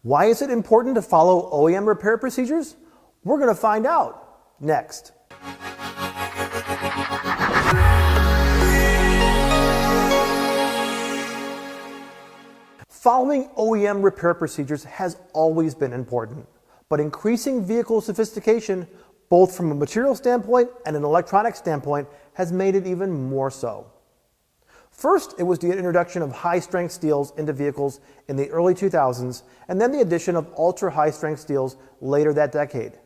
Why is it important to follow OEM repair procedures? We're going to find out next. Following OEM repair procedures has always been important, but increasing vehicle sophistication, both from a material standpoint and an electronic standpoint, has made it even more so. First, it was the introduction of high-strength steels into vehicles in the early 2000s, and then the addition of ultra-high-strength steels later that decade.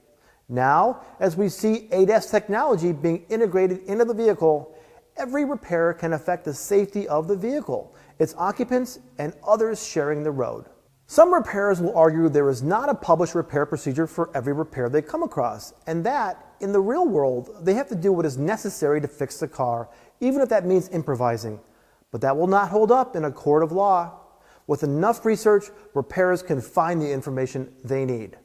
Now, as we see ADAS technology being integrated into the vehicle, every repair can affect the safety of the vehicle, its occupants, and others sharing the road. Some repairers will argue there is not a published repair procedure for every repair they come across, and that, in the real world, they have to do what is necessary to fix the car, even if that means improvising. But that will not hold up in a court of law. With enough research, repairers can find the information they need.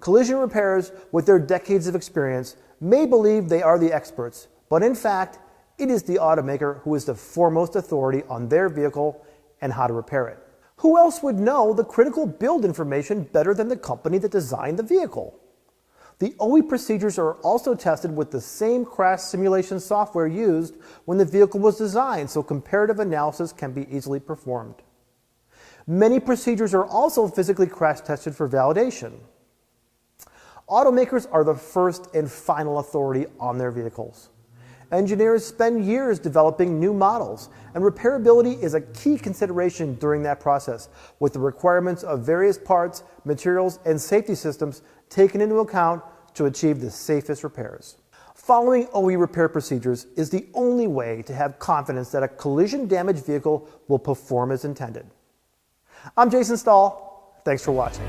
Collision repairers, with their decades of experience, may believe they are the experts, but in fact, it is the automaker who is the foremost authority on their vehicle and how to repair it. Who else would know the critical build information better than the company that designed the vehicle? The OE procedures are also tested with the same crash simulation software used when the vehicle was designed, so comparative analysis can be easily performed. Many procedures are also physically crash tested for validation. Automakers are the first and final authority on their vehicles. Engineers spend years developing new models, and repairability is a key consideration during that process, with the requirements of various parts, materials, and safety systems taken into account to achieve the safest repairs. Following OE repair procedures is the only way to have confidence that a collision-damaged vehicle will perform as intended. I'm Jason Stahl. Thanks for watching.